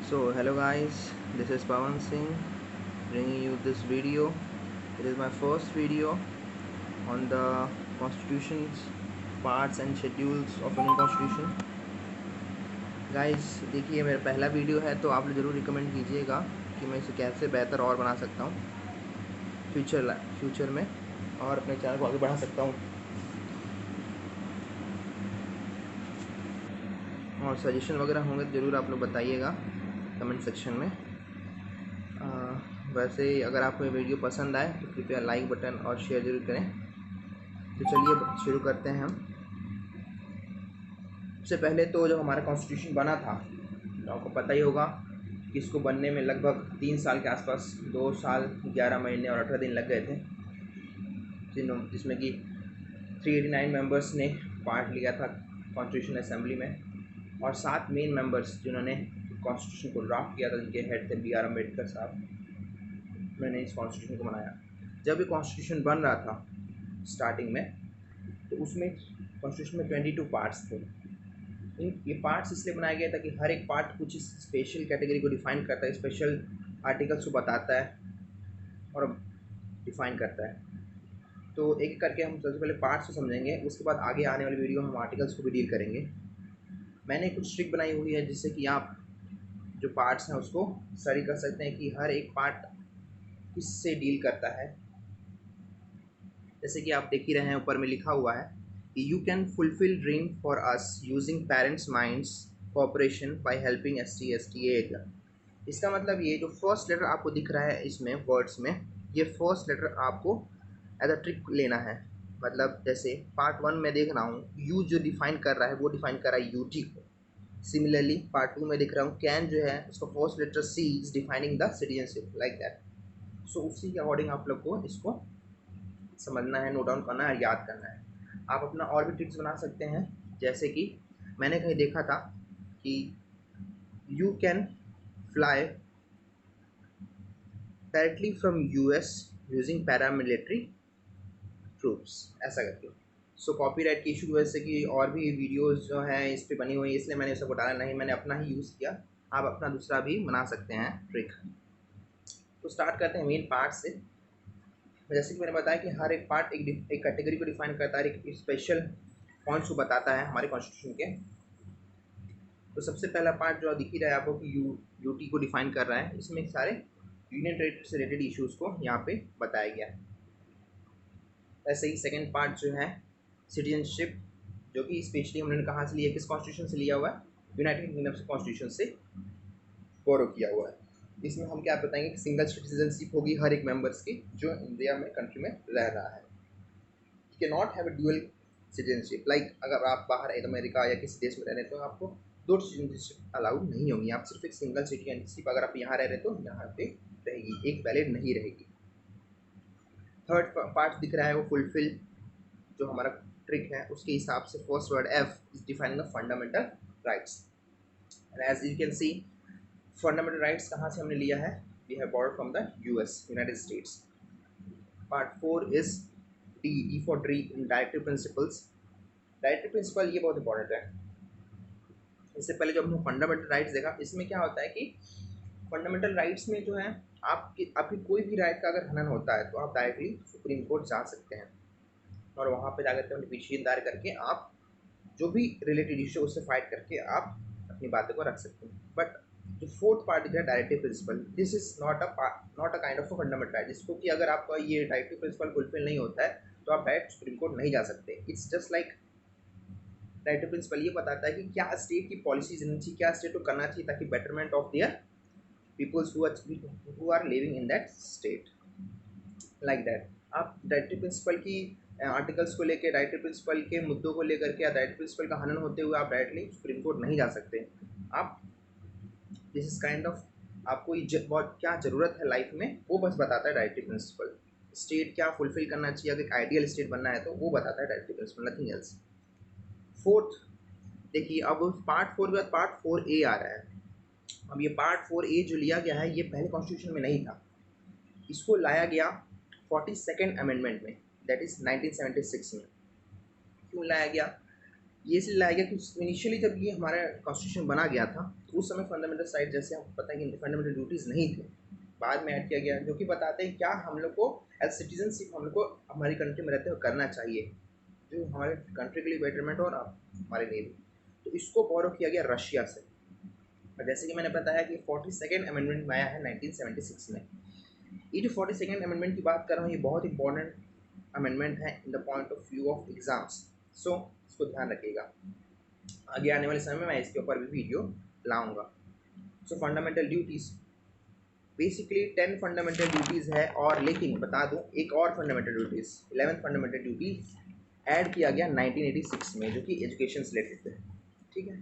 So hello guys, this is Pawan Singh bringing you this video. It is my first video on the constitutions, parts and schedules of Indian constitution. Guys देखिए मेरा पहला video है तो आप लोग ज़रूर recommend कीजिएगा कि मैं इसे कैसे बेहतर और बना सकता हूँ फ्यूचर में और अपने चैनल को आगे बढ़ा सकता हूँ। और सजेशन वगैरह होंगे तो ज़रूर आप लोग बताइएगा कमेंट सेक्शन में। वैसे अगर आपको ये वीडियो पसंद आए तो कृपया लाइक बटन और शेयर जरूर करें। तो चलिए शुरू करते हैं हम। सबसे पहले तो जब हमारा कॉन्स्टिट्यूशन बना था तो आपको पता ही होगा कि इसको बनने में लगभग 3 साल के आसपास 2 साल 11 महीने और 18 दिन लग गए थे, जिसमें कि 389 मेंबर्स ने पार्ट लिया था कॉन्स्टिट्यूशन असेंबली में और 7 मेन मेंबर्स जिन्होंने कॉन्स्टिट्यूशन को ड्राफ्ट किया था, जिनके हेड थे B.R. अम्बेडकर साहब। मैंने इस कॉन्स्टिट्यूशन को बनाया। जब ये कॉन्स्टिट्यूशन बन रहा था स्टार्टिंग में तो उसमें कॉन्स्टिट्यूशन में 22 पार्ट्स थे। ये पार्ट्स इसलिए बनाया गया था कि हर एक पार्ट कुछ स्पेशल कैटेगरी को डिफाइन करता है, स्पेशल आर्टिकल्स को बताता है और डिफाइन करता है। तो एक एक करके हम सबसे पहले पार्ट्स को समझेंगे, उसके बाद आगे आने वाली वीडियो में हम आर्टिकल्स को भी डील करेंगे। मैंने कुछ ट्रिक बनाई हुई है जिससे कि आप जो पार्ट्स हैं उसको स्टडी कर सकते हैं कि हर एक पार्ट किससे डील करता है। जैसे कि आप देख ही रहे हैं, ऊपर में लिखा हुआ है कि you can fulfil dream for us using parents minds cooperation by helping ST area. इसका मतलब ये जो फर्स्ट लेटर आपको दिख रहा है इसमें वर्ड्स में, ये फर्स्ट लेटर आपको एज अ ट्रिक लेना है। मतलब जैसे पार्ट 1 में देख रहा हूँ यू जो डिफाइन कर रहा है वो डिफाइन कर रहा है यूटी को। सिमिलरली पार्ट 2 में दिख रहा हूँ कैन जो है उसका first letter C is defining the citizenship, like that. So उसी के अकॉर्डिंग आप लोग को इसको समझना है, नोट डाउन करना है, याद करना है। आप अपना और भी ट्रिक्स बना सकते हैं, जैसे कि मैंने कहीं देखा था कि you can fly directly from US using paramilitary troops, ऐसा करके। सो कॉपीराइट की इशू की वजह से कि और भी वीडियोस जो हैं इस पर बनी हुई है, इसलिए मैंने उसको डाला नहीं, मैंने अपना ही यूज़ किया। आप अपना दूसरा भी बना सकते हैं ट्रिक। तो स्टार्ट करते हैं मेन पार्ट से। जैसे कि मैंने बताया कि हर एक पार्ट एक कैटेगरी को डिफाइन करता है, एक स्पेशल पॉइंट्स को बताता है हमारे कॉन्स्टिट्यूशन के। तो सबसे पहला पार्ट जो दिख ही रहा है आपको कि यूटी को डिफाइन कर रहा है, इसमें सारे यूनियन टेरिटरी से रिलेटेड इश्यूज़ को यहाँ पे बताया गया है। ऐसे ही सेकेंड पार्ट जो है सिटीजनशिप, जो कि स्पेशली हमने कहाँ से लिया, किस कॉन्स्टिट्यूशन से लिया हुआ है, यूनाइटेड किंगडम से कॉन्स्टिट्यूशन से बोरो किया हुआ है। इसमें हम क्या बताएंगे कि सिंगल सिटीजनशिप होगी हर एक मेंबर्स की जो इंडिया में कंट्री में रह रहा है। You can not have a dual citizenship, like अगर आप बाहर अमेरिका या किसी देश में रह रहे हैं तो आपको 2 सिटीजनशिप अलाउड नहीं होंगी। आप सिर्फ एक सिंगल सिटीजनशिप अगर आप यहाँ रह रहे हैं तो यहाँ पे रहेगी, एक वैलिड नहीं रहेगी। थर्ड पार्ट दिख रहा है वो फुलफिल, जो हमारा ट्रिक है उसके हिसाब से first word F is defining the fundamental rights. And as you can see fundamental rights कहाँ से हमने लिया है, we have borrowed from the US United States. Part 4 is D for directive principles. Directive principle ये बहुत important है। इससे पहले जब हमने फंडामेंटल राइट्स देखा, इसमें क्या होता है कि फंडामेंटल राइट्स में जो है आपकी कोई भी राइट का अगर हनन होता है तो आप डायरेक्टली सुप्रीम कोर्ट जा सकते हैं और वहाँ पे जाकर के अपनी पिटीशन दायर करके आप जो भी रिलेटेड इशू उससे फाइट करके आप अपनी बातों को रख सकते हैं। बट जो फोर्थ पार्ट है directive principle, this is not a kind of a fundamental right, जिसको कि अगर आपका ये डायरेक्टिव प्रिंसिपल फुलफिल नहीं होता है तो आप डायरेक्ट सुप्रीम कोर्ट नहीं जा सकते। It's just like directive principle ये बताता है कि क्या स्टेट की पॉलिसीज रहनी चाहिए, क्या स्टेट को करना चाहिए ताकि betterment of their peoples who are living in that state, like that. आप डायरेक्टिव प्रिंसिपल की आर्टिकल्स को लेकर, डायरेक्टिव प्रिंसिपल के मुद्दों को लेकर के या डायरेक्टिव प्रिंसिपल का हनन होते हुए आप डायरेक्टली सुप्रीम कोर्ट नहीं जा सकते। आप दिस इज काइंड ऑफ आपको बहुत क्या ज़रूरत है लाइफ में वो बस बताता है डायरेक्टिव प्रिंसिपल। स्टेट क्या फुलफिल करना चाहिए, अगर एक आइडियल स्टेट बनना है तो वो बताता है directive principle, nothing else. Fourth देखिए, अब पार्ट 4 के बाद पार्ट 4A आ रहा है। अब ये पार्ट 4A जो लिया गया है ये पहले कॉन्स्टिट्यूशन में नहीं था, इसको लाया गया 42nd अमेंडमेंट में, दैट इज 1976 में। क्यों लाया गया, ये इसलिए लाया गया कि इनिशियली जब ये हमारा कॉन्स्टिट्यूशन बना गया था तो उस समय फंडामेंटल राइट जैसे आपको पता है कि फंडामेंटल ड्यूटीज़ नहीं थे, बाद में ऐड किया गया, जो कि बताते हैं क्या हम लोग को एज सिटीजनशिप हम लोग को हमारी कंट्री में रहते हुए करना चाहिए, जो हमारे कंट्री के लिए बेटरमेंट और हमारे लिए भी। तो इसको फॉलो किया गया रशिया से। और जैसे कि मैंने बताया कि 42nd अमेंडमेंट में आया है 1976 में। ये जो 42nd अमेंडमेंट की बात कर रहा हूँ ये बहुत इंपॉर्टेंट अमेंडमेंट है in the point of view of exams, so इसको ध्यान रखिएगा। आगे आने वाले समय में मैं इसके ऊपर भी वीडियो लाऊंगा। सो fundamental duties basically 10 fundamental duties है, और लेकिन बता दूं एक और fundamental duties 11th fundamental duty add किया गया 1986 में, जो कि एजुकेशन से रिलेटेड है, ठीक है,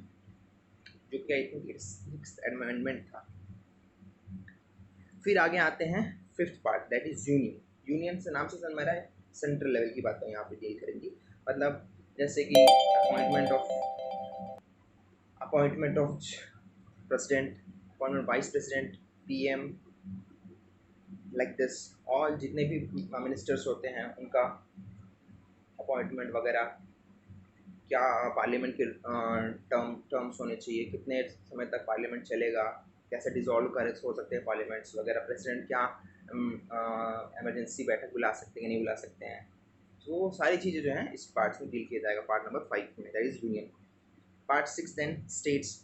जो कि आई थिंक 6th अमेंडमेंट था। फिर आगे आते हैं 5th part, that is union. Union से नाम से समझ में रहा है, सेंट्रल लेवल की बातें यहाँ पे डील करेंगी। मतलब जैसे कि appointment of president, appointment vice president, PM, like this, all जितने भी मिनिस्टर्स होते हैं उनका अपॉइंटमेंट वगैरह, क्या पार्लियामेंट के टर्म्स होने चाहिए, कितने समय तक पार्लियामेंट चलेगा, कैसे डिसॉल्व कर हो सकते हैं पार्लियामेंट्स वगैरह, प्रेसिडेंट क्या इमरजेंसी बैठक बुला सकते हैं नहीं बुला सकते हैं, तो वो सारी चीज़ें जो हैं इस पार्ट में डील किया जाएगा, पार्ट नंबर 5 में, that is union. Part 6 then states.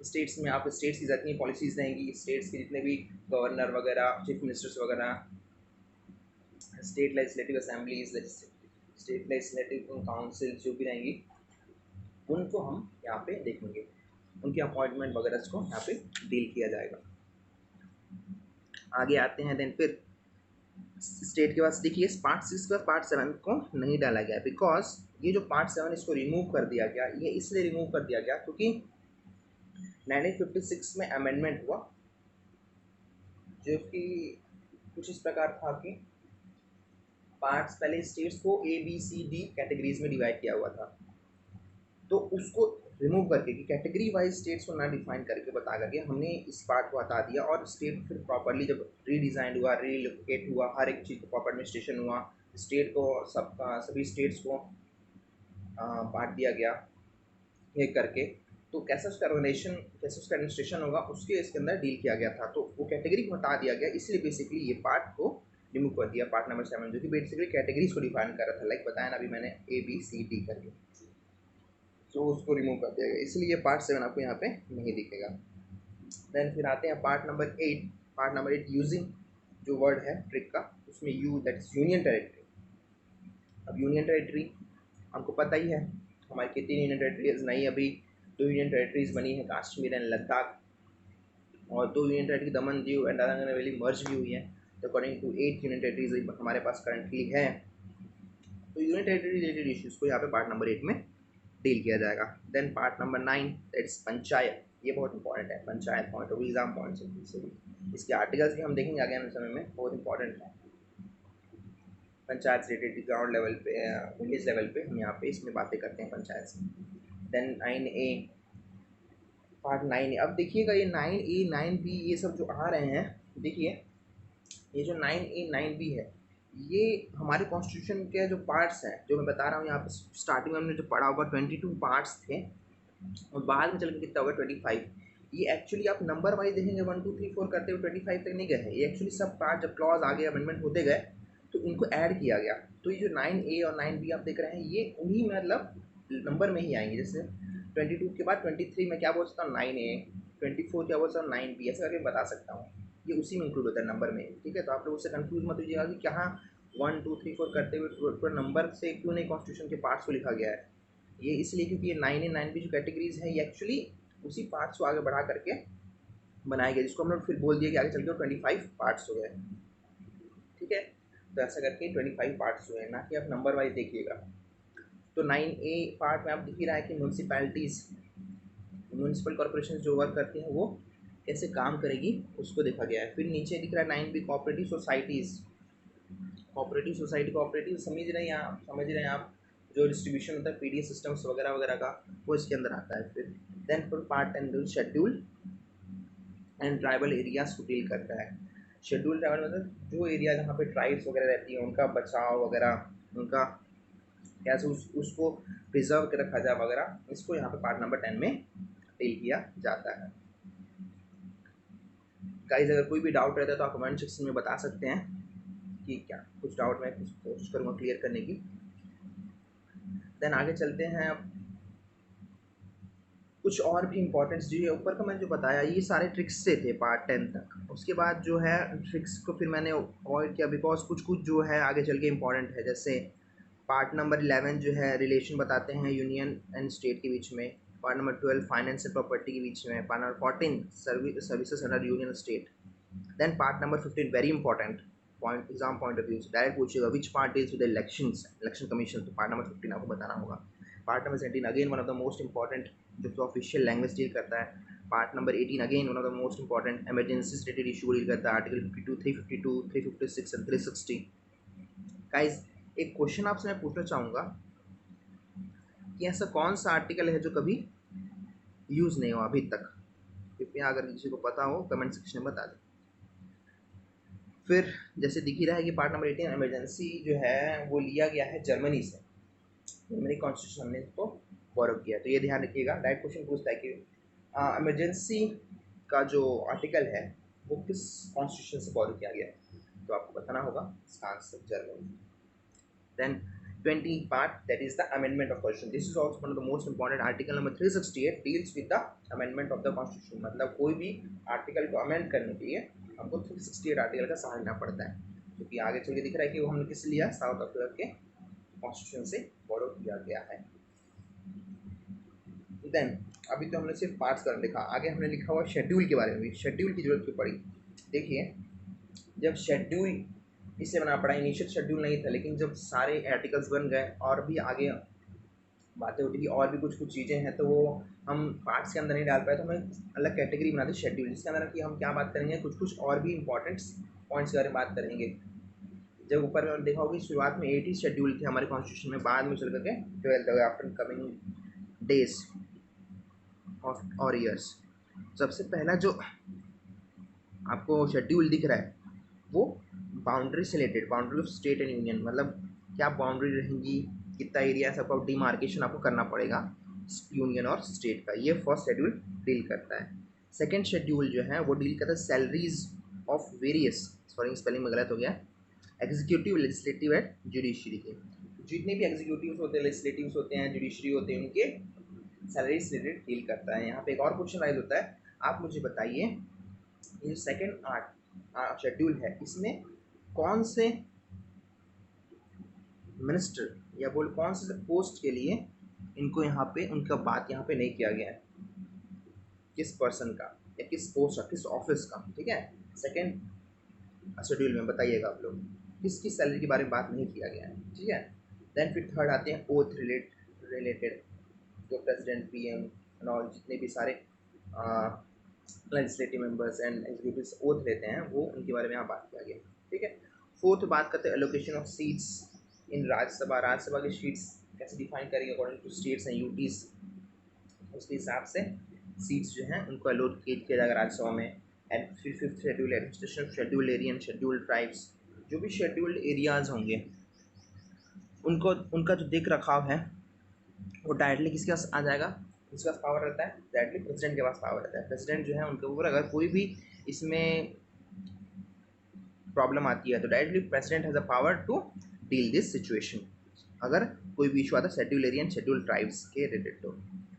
States में आप स्टेट्स की जितनी पॉलिसीज़ रहेंगी, स्टेट्स के जितने भी गवर्नर वगैरह, चीफ मिनिस्टर्स वगैरह, state legislative assemblies, state legislative council जो भी रहेंगी उनको हम यहाँ पे देखेंगे, उनके अपॉइंटमेंट वगैरह को यहाँ पे डील किया जाएगा। आगे आते हैं देन फिर स्टेट के पास देखिए पार्ट 6 के बाद पार्ट 7 को नहीं डाला गया, बिकॉज ये जो पार्ट 7 इसको रिमूव कर दिया गया, ये इसलिए रिमूव कर दिया गया क्योंकि 1956 में अमेंडमेंट हुआ जो कि कुछ इस प्रकार था कि पार्ट्स पहले स्टेट्स को A B C D categories में डिवाइड किया हुआ था, तो उसको रिमूव करके कि कैटेगरी वाइज स्टेट्स को ना डिफाइन करके बता करके हमने इस पार्ट को हटा दिया, और स्टेट फिर प्रॉपरली जब रीडिज़ाइन हुआ, रीलोकेट हुआ, हर एक चीज़ को प्रॉपर एडमिनिस्ट्रेशन हुआ, स्टेट को सभी स्टेट्स को बांट दिया गया एक करके, तो कैसे उसका ऑर्गेनाइजेशन, कैसे उसका एडमिनिस्ट्रेशन होगा उसके इसके अंदर डील किया गया था, तो वो कैटेगरी को हटा दिया गया, इसलिए बेसिकली ये पार्ट को रिमूव कर दिया, पार्ट नंबर 7, जो कि बेसिकली कैटेगरीज को डिफाइन कर रहा था, लाइक बताया ना अभी मैंने ए बी सी डी करके, तो उसको रिमूव कर दिया गया, इसलिए पार्ट 7 आपको यहाँ पे नहीं दिखेगा। देन फिर आते हैं part number 8। Part number 8 using जो वर्ड है ट्रिक का, उसमें you that is union territory. अब यूनियन टेरिटरी हमको पता ही है हमारी कितनी यूनियन टेरिटरीज नहीं, अभी 2 यूनियन टेरिटरीज बनी है, कश्मीर एंड लद्दाख, और 2 union territory Daman Diu and Dadra Nagar Haveli मर्ज भी हुई है, तो अकॉर्डिंग टू 8 यूनियन टेरिटरीज हमारे पास करंटली है। तो यूनियन टेरिटरी रिलेटेड इश्यूज़ को यहाँ पे पार्ट नंबर 8 में डील किया जाएगा। Then part number 9 that's panchayat, ये बहुत इंपॉर्टेंट है, panchayat point of exam point से भी, इसके आर्टिकल्स भी हम देखेंगे आगे आने समय में, बहुत इंपॉर्टेंट है। पंचायत से रिलेटेड ग्राउंड लेवल पे, विलेज लेवल पे हम यहाँ पे इसमें बातें करते हैं पंचायत से। देन 9A, पार्ट 9A, अब देखिएगा ये 9A 9B ये सब जो आ रहे हैं, देखिए ये जो 9A 9B है ये हमारे कॉन्स्टिट्यूशन के जो पार्ट्स हैं, जो मैं बता रहा हूँ यहाँ पे स्टार्टिंग में हमने जो पढ़ा होगा 22 पार्ट्स थे, और बाद में चल के कितना होगा 25। ये एक्चुअली आप नंबर वाइज देखेंगे 1 2 3 4 करते हुए 25 तक नहीं गए हैं, ये एक्चुअली सब पार्ट जब क्लॉज आगे अमेंडमेंट होते गए तो इनको ऐड किया गया। तो ये जो 9A और 9B आप देख रहे हैं ये उन्हीं मतलब नंबर में ही आएंगे, जैसे 22 के बाद 23 में क्या बोल सकता हूँ 9A, 24 क्या बोल सकता हूँ 9B, ऐसा करके बता सकता हूँ, ये उसी में इंक्लूड होता है नंबर में, ठीक है। तो आप लोग उससे कंफ्यूज मत होइएगा कि कहाँ 1 2 3 4 करते हुए पूरा नंबर से क्यों नहीं कॉन्स्टिट्यूशन के पार्ट्स को लिखा गया है, ये इसलिए क्योंकि ये 9A 9B जो कैटेगरीज है ये एक्चुअली उसी पार्ट्स को आगे बढ़ा करके बनाया गया, जिसको हम लोग फिर बोल दिया कि आगे चल के 25 पार्ट्स हो गए, ठीक है। तो ऐसा करके 25 पार्ट्स हुए हैं, ना कि आप नंबर वाइज देखिएगा। तो 9A पार्ट में आप दिख ही रहा है कि म्यूनसिपैलिटीज़, म्यूनसिपल कॉर्पोरेशन जो वर्क करती हैं वो कैसे काम करेगी उसको देखा गया है। फिर नीचे दिख रहा है 9B cooperative societies, cooperative society, cooperative समझ रहे हैं आप, जो डिस्ट्रीब्यूशन होता है पीडीएस सिस्टम्स वगैरह वगैरह का, वो इसके अंदर आता है। फिर देन फिर part 10 schedule and tribal areas को डील करता है। शेड्यूल ट्राइबल मतलब जो एरिया जहाँ पे ट्राइब्स वगैरह रहती हैं उनका बचाव वगैरह, उनका कैसे उसको प्रिजर्व कर रखा जाए वगैरह, इसको यहाँ पे पार्ट नंबर 10 में डील किया जाता है। गाइस अगर कोई भी डाउट रहता है तो आप कमेंट सेक्शन में बता सकते हैं कि क्या कुछ डाउट मैं कुछ कोशिश करूँगा क्लियर करने की। देन आगे चलते हैं। कुछ और भी इंपॉर्टेंस जो है ऊपर का मैंने जो बताया ये सारे ट्रिक्स से थे पार्ट 10 तक। उसके बाद जो है ट्रिक्स को फिर मैंने अवॉइड किया बिकॉज कुछ कुछ जो है आगे चल के इम्पॉर्टेंट है। जैसे पार्ट नंबर 11 जो है रिलेशन बताते हैं यूनियन एंड स्टेट के बीच में, part number 12 finance and property के बीच में, part number 14 services under union state. Then part number 15 very important point, exam point of view से डायरेक्ट पूछेगा which part deals with elections, election commission, तो part number 15 आपको बताना होगा। Part number 17 again one of the most important जो कि official language deal करता है। Part number 18 again one of the most important emergency related issue deal करता है, आर्टिकल 52, 352, 356 एंड 360। गाइस एक क्वेश्चन आपसे मैं पूछना चाहूँगा कि ऐसा कौन सा आर्टिकल है जो कभी यूज़ नहीं हुआ अभी तक? कृपया अगर किसी को पता हो कमेंट सेक्शन में बता दें। फिर जैसे दिख ही रहा है कि पार्ट नंबर 18 इमरजेंसी जो है वो लिया गया है जर्मनी से, जर्मनी कॉन्स्टिट्यूशन हमने इसको फॉलो किया, तो ये ध्यान रखिएगा। डायरेक्ट क्वेश्चन पूछता है कि इमरजेंसी का जो आर्टिकल है वो किस कॉन्स्टिट्यूशन से फॉलो किया गया है, तो आपको बताना होगा इसका answer Germany. Then 20 part that is the amendment of constitution, this is also one of the most important article number 368 deals with the amendment of the constitution। मतलब कोई भी आर्टिकल को अमेंड करने के लिए हमको 368 आर्टिकल का सहारा लेना पड़ता है, क्योंकि आगे चल के दिख रहा है कि वो हमने किस लिया, साउथ अफ्रीका के कॉन्स्टिट्यूशन से फॉलो किया गया है। देन अभी तो हमने सिर्फ पार्ट्स कर लिखा, आगे हमने लिखा हुआ शेड्यूल के बारे में भी। शेड्यूल की जरूरत क्यों पड़ी? देखिए जब शेड्यूल इससे बना पड़ा, इनिशियल शेड्यूल नहीं था, लेकिन जब सारे आर्टिकल्स बन गए और भी आगे बातें होती थी और भी कुछ कुछ चीज़ें हैं तो वो हम पार्ट्स के अंदर नहीं डाल पाए, तो हमें अलग कैटेगरी बना दी शेड्यूल, जिसके अंदर कि हम क्या बात करेंगे, कुछ कुछ और भी इंपॉर्टेंट पॉइंट्स के बारे में बात करेंगे। जब ऊपर में देखा होगी शुरुआत में 8 ही शेड्यूल थे हमारे कॉन्स्टिट्यूशन में, बाद में चल करके 12 आफ्टर कमिंग डेज ऑफ और ईयर्स। सबसे पहला जो आपको शेड्यूल दिख रहा है वो बाउंड्री से related, boundary of state and union, मतलब क्या बाउंड्री रहेंगी, कितना एरिया, सबका डिमार्केशन आपको करना पड़ेगा यूनियन और स्टेट का, ये फर्स्ट शेड्यूल डील करता है। सेकेंड शेड्यूल जो है वो डील करता है salaries of various, sorry spelling में गलत हो गया, एग्जीक्यूटिव, लेजिस्लेटिव एंड जुडिशरी के, जितने भी एग्जीक्यूटिव होते हैं, लेजिस्लेटिव होते हैं, जुडिशरी होते हैं, उनके सैलरी से रिलेटेड डील करता है। यहाँ पे एक और क्वेश्चन राइज होता है, आप मुझे बताइए ये सेकेंड शेड्यूल है इसमें कौन से मिनिस्टर या बोल कौन से पोस्ट के लिए इनको यहाँ पे उनका बात यहाँ पे नहीं किया गया है, किस पर्सन का या किस पोस्ट का, किस ऑफिस का, ठीक है। सेकेंड शेड्यूल में बताइएगा आप लोग किसकी सैलरी के बारे में बात नहीं किया गया है, ठीक है। देन फिर थर्ड आते हैं ओथ रिलेटेड, जो प्रेसिडेंट, पीएम एंड ऑल जितने भी सारे legislative members and executives oath लेते हैं वो उनके बारे में यहाँ बात किया गया, ठीक है। फोर्थ बात करते हैं allocation of seats in Rajya Sabha, Rajya Sabha की सीट्स कैसे डिफाइन करेंगे according to states and UTs, उसके हिसाब से सीट्स जो हैं उनको एलोकेट किया जाएगा राज्यसभा में। एंड फिर fifth schedule administration of scheduled area and scheduled tribes, जो भी शेड्यूल्ड एरियाज होंगे उनको उनका जो देख रखाव है वो डायरेक्टली किसके पास आ जाएगा, किसके पास पावर रहता है, डायरेक्टली प्रेसिडेंट के पास पावर रहता है। प्रेसिडेंट जो है उनके ऊपर अगर कोई भी इसमें प्रॉब्लम आती है तो directly president has a power to deal this situation, अगर कोई भी इशू आता है schedule area and schedule tribes के रिलेटेड। तो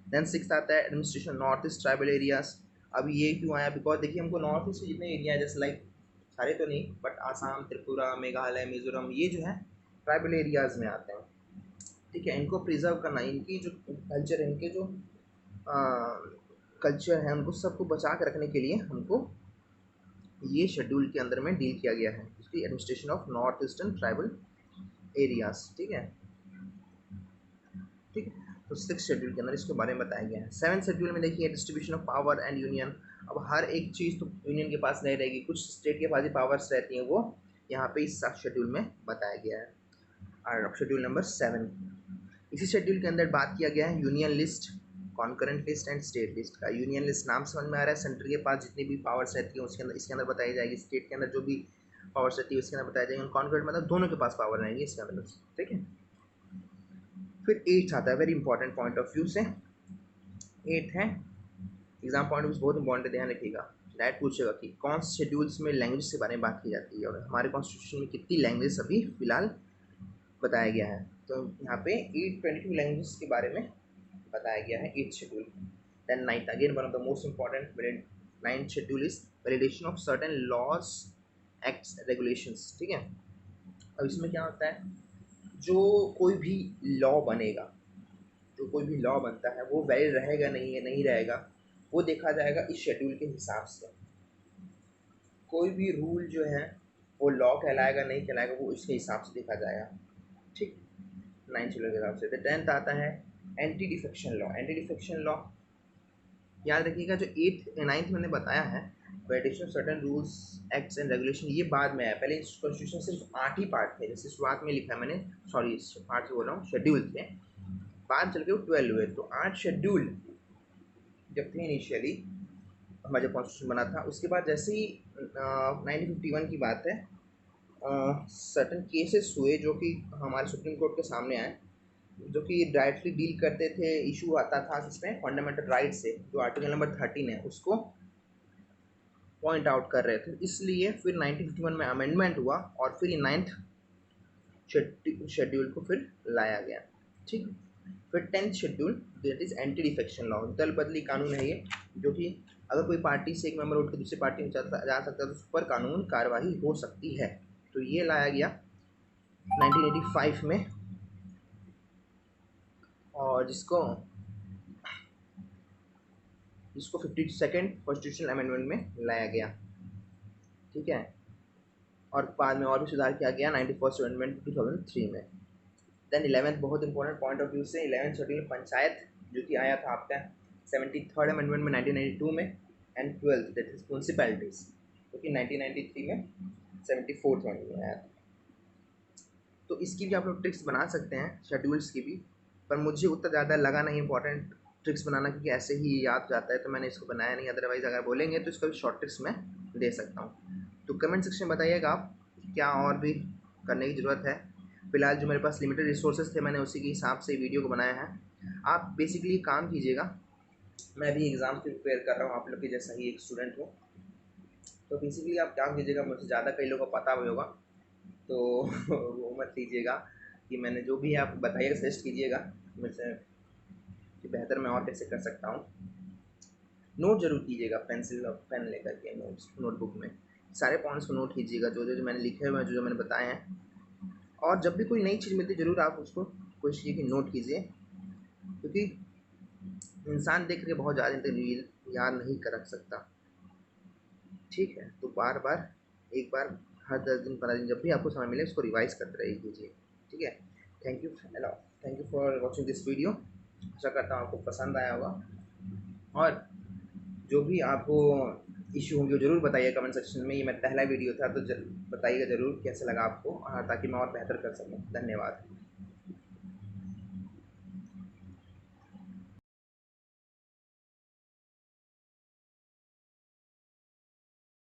देन सिक्स आता है administration north east tribal areas. अब ये क्यों आया, बिकॉज देखिए हमको नॉर्थ ईस्ट के जितने एरिया है जैसे लाइक सारे तो नहीं बट आसाम, त्रिपुरा, मेघालय, मिजोरम, ये जो है ट्राइबल एरियाज में आते हैं, ठीक है। इनको प्रिजर्व करना, इनकी जो कल्चर है, इनके जो कल्चर है, उनको सबको बचा के रखने के लिए हमको ये शेड्यूल के अंदर में डील किया गया है, उसकी administration of north eastern tribal areas, ठीक है, ठीक है। तो सिक्स शेड्यूल के अंदर इसके बारे में बताया गया है। सेवन शेड्यूल में देखिए distribution of power and union, अब हर एक चीज़ तो यूनियन के पास नहीं रहेगी, कुछ स्टेट के पास ही पावर्स रहती हैं, वो यहाँ पे इस शेड्यूल में बताया गया है। और शेड्यूल नंबर 7, इसी शेड्यूल के अंदर बात किया गया है union list, concurrent list and state list का। यूनियन लिस्ट नाम समझ में आ रहा है, सेंटर के पास जितनी भी पावर्स रहती हैं उसके अंदर इसके अंदर बताई जाएगी, स्टेट के अंदर जो भी पावर्स रहती है उसके अंदर बताया जाएगा, कॉन्करेंट मतलब दोनों के पास पावर रहेंगी इसके अंदर, ठीक है। फिर एट्थ आता है, very important point of view से। एट्थ है एग्जाम पॉइंट ऑफ व्यू बहुत इंपॉर्टेंट, ध्यान रखिएगा। डायरेक्ट पूछेगा कि कौन से शेड्यूल्स में लैंग्वेज के बारे में बात की जाती है और हमारे कॉन्स्टिट्यूशन में कितनी लैंग्वेज अभी फिलहाल बताया गया है। तो यहाँ पे 822 लैंग्वेज के बारे में बताया गया है, 8th schedule. Then 9th, again one of the most important 9th schedule is validation of certain laws, acts, regulations. ठीक है, अब इसमें क्या होता है, जो कोई भी लॉ बनेगा, जो कोई भी लॉ बनता है वो वैलिड रहेगा नहीं रहेगा, वो देखा जाएगा इस शेड्यूल के हिसाब से। कोई भी रूल जो है वो लॉ कहलाएगा नहीं कहलाएगा, वो इसके हिसाब से देखा जाएगा। ठीक, 9th शेड्यूल के हिसाब से। तो 10th आता है anti defection law. Anti defection law याद रखिएगा, जो 8th 9th मैंने बताया है, validation certain rules, acts and regulation, ये बाद में आया। पहले कॉन्स्टिट्यूशन सिर्फ 8 ही पार्ट थे, जैसे शुरुआत में लिखा है मैंने, सॉरी पार्ट से बोल रहा हूँ, शेड्यूल थे। बाद चल के वो 12 हुए। तो 8 शेड्यूल जब थे इनिशियली, हमारा जब कॉन्स्टिट्यूशन बना था, उसके बाद जैसे ही 1951 की बात है, सर्टन केसेस हुए जो कि हमारे सुप्रीम कोर्ट के सामने आए, जो कि डायरेक्टली डील करते थे, इशू आता था जिसमें फंडामेंटल राइट से, जो आर्टिकल नंबर 13 है उसको पॉइंट आउट कर रहे थे। इसलिए फिर 1951 में अमेंडमेंट हुआ और फिर 9th शेड्यूल को फिर लाया गया। ठीक, फिर 10th schedule, that is anti defection law. दल बदली कानून है ये, जो कि अगर कोई पार्टी से एक मेंबर उठ के दूसरी पार्टी में जा सकता है तो उस पर कानून कार्रवाई हो सकती है। तो ये लाया गया 1985 में, और जिसको 52nd कॉन्स्टिट्यूशनल अमेंडमेंट में लाया गया। ठीक है, और बाद में और भी सुधार किया गया 91st अमेंडमेंट 2003 में। देन 11th बहुत इंपॉर्टेंट पॉइंट ऑफ व्यू से, 11th शेड्यूल पंचायत, जो कि आया था आपका 73rd अमेंडमेंट में 1992 में। And 12th that is municipalities, जो कि 1993 में 74th अमेंडमेंट में आया था। तो इसकी भी आप लोग ट्रिक्स बना सकते हैं, शेड्यूल्स की भी, पर मुझे उतना ज़्यादा लगा नहीं इंपॉर्टेंट ट्रिक्स बनाना, क्योंकि ऐसे ही याद जाता है तो मैंने इसको बनाया नहीं। अदरवाइज़ अगर बोलेंगे तो इसका भी शॉर्ट ट्रिक्स मैं दे सकता हूँ। तो कमेंट सेक्शन में बताइएगा आप क्या और भी करने की ज़रूरत है। फिलहाल जो मेरे पास लिमिटेड रिसोर्सेज थे, मैंने उसी के हिसाब से वीडियो को बनाया है। आप बेसिकली काम कीजिएगा, मैं भी एग्ज़ाम की प्रिपेयर कर रहा हूँ, आप लोग के जैसा ही एक स्टूडेंट हूँ। तो बेसिकली आप काम कीजिएगा, मुझसे ज़्यादा कई लोगों को पता भी होगा, तो वो मत लीजिएगा कि मैंने जो भी आप बताइएगा, सजेस्ट कीजिएगा मुझसे कि बेहतर मैं और कैसे कर सकता हूँ। नोट जरूर कीजिएगा, पेंसिल और पेन लेकर के नोटबुक में सारे पॉइंट्स को नोट कीजिएगा, जो मैंने लिखे हुए हैं, जो मैंने बताए हैं। और जब भी कोई नई चीज़ मिलती है ज़रूर आप उसको कोशिश कीजिए कि नोट कीजिए, क्योंकि इंसान देख के बहुत ज़्यादा याद नहीं कर रख सकता। ठीक है, तो बार बार एक बार हर 10 दिन 15 दिन जब भी आपको समय मिले उसको रिवाइज करते रहिए कीजिए। ठीक है, thank you for watching this video. आशा करता हूँ आपको पसंद आया होगा, और जो भी आपको इशू होंगे ज़रूर बताइए कमेंट सेक्शन में। ये मेरा पहला वीडियो था, तो बताइएगा ज़रूर कैसे लगा आपको, ताकि मैं और बेहतर कर सकूँ। धन्यवाद।